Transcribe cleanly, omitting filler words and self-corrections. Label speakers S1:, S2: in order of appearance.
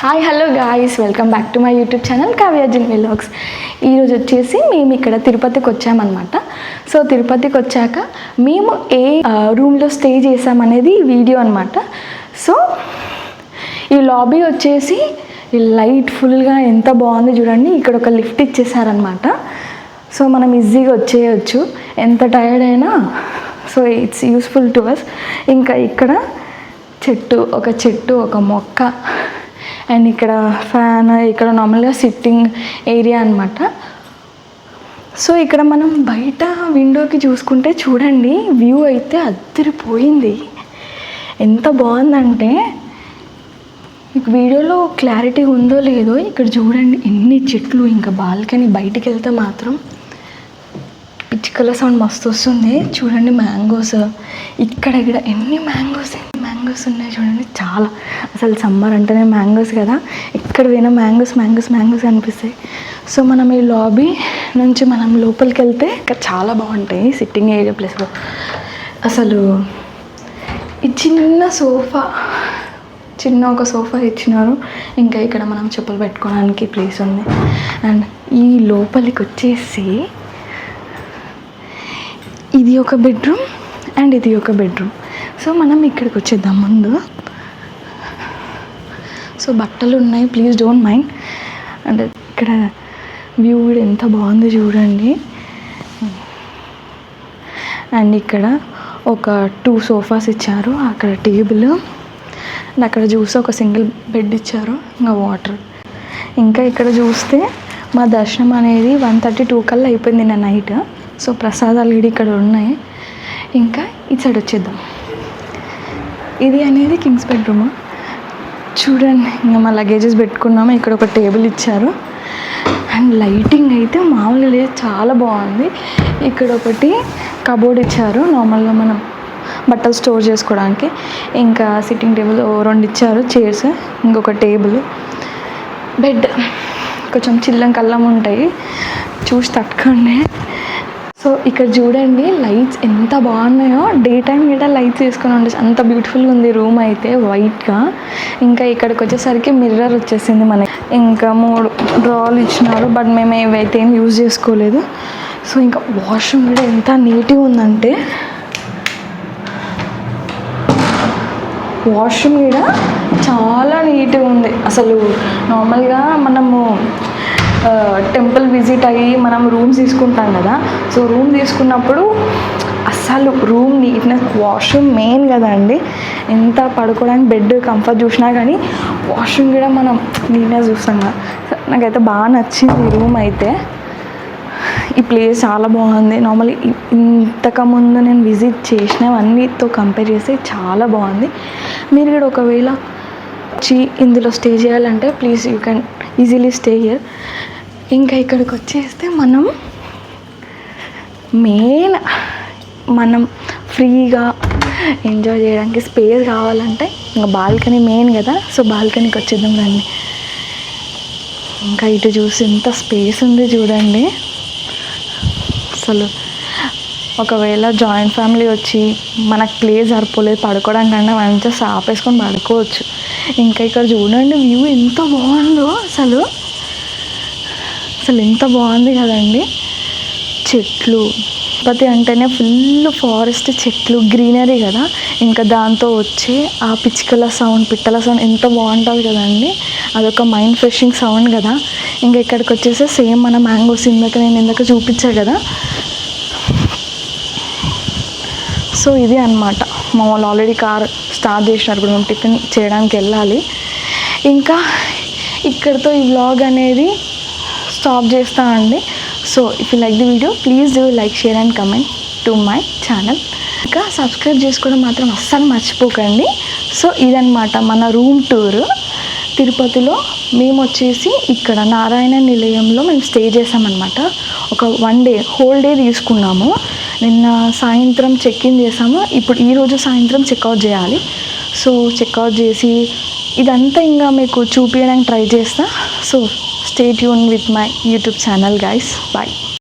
S1: Hi hello guys, welcome back to my YouTube channel Kavyajin vlogs. ఈరోజు వచ్చేసి మేము ఇక్కడ తిరుపతికి వచ్చామన్నమాట. సో తిరుపతికి వచ్చాక మేము ఏ రూమ్లో స్టే చేసామనేది వీడియో అనమాట. సో ఈ లాబీ వచ్చేసి లైట్ ఫుల్గా ఎంత బాగుంది చూడండి. ఇక్కడ ఒక లిఫ్ట్ ఇచ్చేసారనమాట. సో మనం ఈజీగా వచ్చేయచ్చు ఎంత టైర్డ్ అయినా. So it's useful to us. ఇంకా ఇక్కడ చెట్టు ఒక మొక్క అండ్ ఇక్కడ ఫ్యాన్, ఇక్కడ నార్మల్గా సిట్టింగ్ ఏరియా అనమాట. సో ఇక్కడ మనం బయట విండోకి చూసుకుంటే చూడండి, వ్యూ అయితే అదిరిపోయింది. ఎంత బాగుందంటే మీకు వీడియోలో క్లారిటీ ఉందో లేదో ఇక్కడ చూడండి ఎన్ని చెట్లు. ఇంకా బాల్కనీ బయటికి వెళ్తే మాత్రం పిచ్చుకల సౌండ్ మస్తు వస్తుంది. చూడండి మ్యాంగోస్, ఇక్కడ ఎన్ని మ్యాంగోస్ ఉన్నాయి చూడండి. చాలా అసలు సమ్మర్ అంటేనే మ్యాంగోస్ కదా, ఎక్కడ పోయినా మ్యాంగోస్ అనిపిస్తాయి. సో మనం ఈ లాబీ నుంచి మనం లోపలికి వెళ్తే ఇక్కడ చాలా బాగుంటాయి సిట్టింగ్ ఏరియా ప్లేస్లో. అసలు ఈ చిన్న ఒక సోఫా ఇచ్చినారు. ఇంకా ఇక్కడ మనం చెప్పులు పెట్టుకోవడానికి ప్లేస్ ఉంది. అండ్ ఈ లోపలికి వచ్చేసి ఇది ఒక బెడ్రూమ్ అండ్ ఇది ఒక బెడ్రూమ్. సో మనం ఇక్కడికి వచ్చేద్దాం ముందు. సో బట్టలు ఉన్నాయి, ప్లీజ్ డోంట్ మైండ్. అండ్ ఇక్కడ వ్యూ కూడా ఎంత బాగుంది చూడండి. అండ్ ఇక్కడ ఒక 2 సోఫాస్ ఇచ్చారు, అక్కడ టేబుల్, అక్కడ చూస్తే ఒక సింగిల్ బెడ్ ఇచ్చారు, ఇంకా వాటర్. ఇంకా ఇక్కడ చూస్తే మా దర్శనం అనేది 1:32 కల్లా అయిపోయింది నా నైట్. సో ప్రసాదాలు కూడా ఇక్కడ ఉన్నాయి. ఇంకా ఈ సైడ్ వచ్చేద్దాం. ఇది అనేది కింగ్స్ బెడ్రూమ్ చూడండి. ఇంకా మా లగేజెస్ పెట్టుకున్నాము. ఇక్కడ ఒక టేబుల్ ఇచ్చారు. అండ్ లైటింగ్ అయితే మామూలుగా లేదు, చాలా బాగుంది. ఇక్కడ ఒకటి కబోర్డ్ ఇచ్చారు, నార్మల్గా మనం బట్టలు స్టోర్ చేసుకోవడానికి. ఇంకా సిట్టింగ్ టేబుల్ 2 ఇచ్చారు, చైర్స్, ఇంకొక టేబుల్, బెడ్. కొంచెం చిల్లం కల్లం ఉంటాయి, చూసి తట్టుకోండి. సో ఇక్కడ చూడండి లైట్స్ ఎంత బాగున్నాయో. డే టైం కూడా లైట్స్ వేసుకొని ఉండొచ్చు, అంత బ్యూటిఫుల్గా ఉంది రూమ్ అయితే వైట్గా. ఇంకా ఇక్కడికి వచ్చేసరికి మిర్రర్ వచ్చేసింది మనకి. ఇంకా 3 డ్రాలు ఇచ్చినారు, బట్ మేము ఏవైతే ఏం యూజ్ చేసుకోలేదు. సో ఇంకా వాష్రూమ్ కూడా ఎంత నీట్గా ఉందంటే, వాష్రూమ్ కూడా చాలా నీట్గా ఉంది. అసలు నార్మల్గా మనము టెంపుల్ విజిట్ అయ్యి మనం రూమ్స్ తీసుకుంటాం కదా. సో రూమ్ తీసుకున్నప్పుడు అసలు రూమ్ నీట్నెస్, వాష్రూమ్ మెయిన్ కదా అండి. ఎంత పడుకోవడానికి బెడ్ కంఫర్ట్ చూసినా కానీ వాష్రూమ్ కూడా మనం నీట్నెస్ చూస్తాం కదా. నాకైతే బాగా నచ్చింది ఈ రూమ్ అయితే. ఈ ప్లేస్ చాలా బాగుంది. నార్మల్లీ ఇంతకుముందు నేను విజిట్ చేసినవన్నీతో కంపేర్ చేస్తే చాలా బాగుంది. మీరు కూడా ఒకవేళ వచ్చి ఇందులో స్టే చేయాలంటే please you can easily stay here. ఇంకా ఇక్కడికి వచ్చేస్తే మనం ఫ్రీగా ఎంజాయ్ చేయడానికి స్పేస్ కావాలంటే ఇంకా బాల్కనీ మెయిన్ కదా. సో బాల్కనీకి వచ్చేద్దాం రండి. ఇంకా ఇటు చూసి ఎంత స్పేస్ ఉంది చూడండి. అసలు ఒకవేళ జాయింట్ ఫ్యామిలీ వచ్చి మనకు ప్లేస్ సరిపోలేదు పడుకోవడానికి అంటే మంచిగా సాపేసుకొని పడుకోవచ్చు. ఇంకా ఇక్కడ చూడండి వ్యూ ఎంత బాగుందో. అసలు ఎంత బాగుంది కదండి. చెట్లు, తిరుపతి అంటేనే ఫుల్ ఫారెస్ట్, చెట్లు, గ్రీనరీ కదా. ఇంకా దాంతో వచ్చే ఆ పిట్టల సౌండ్ ఎంత బాగుంటుంది కదండి. అదొక మైండ్ ఫ్రెషింగ్ సౌండ్ కదా. ఇంకా ఇక్కడికి వచ్చేసి సేమ్ మన మ్యాంగోస్ నేను ఇందాక చూపించాను కదా. సో ఇది అనమాట. మా వాళ్ళు ఆల్రెడీ కార్ స్టార్ట్ చేసినారు, ఇప్పుడు మేము టిఫిన్ చేయడానికి వెళ్ళాలి. ఇంకా ఇక్కడితో ఈ వ్లాగ్ అనేది స్టాప్ చేస్తానండి. So if you like the video please do like, share and comment to my channel. ఇంకా సబ్స్క్రైబ్ చేసుకోవడం మాత్రం అస్సలు మర్చిపోకండి. సో ఇదన్నమాట మన రూమ్ టూర్ తిరుపతిలో. మేము వచ్చేసి ఇక్కడ నారాయణ నిలయంలో మేము స్టే చేసామన్నమాట. ఒక 1 డే హోల్ డే తీసుకున్నాము. నిన్న సాయంత్రం చెక్ఇన్ చేసాము, ఇప్పుడు ఈరోజు సాయంత్రం చెక్అవుట్ చేయాలి. సో చెక్అవుట్ చేసి ఇదంతా ఇంకా మీకు చూపించడానికి ట్రై చేస్తా. So stay tune with my YouTube channel guys. Bye.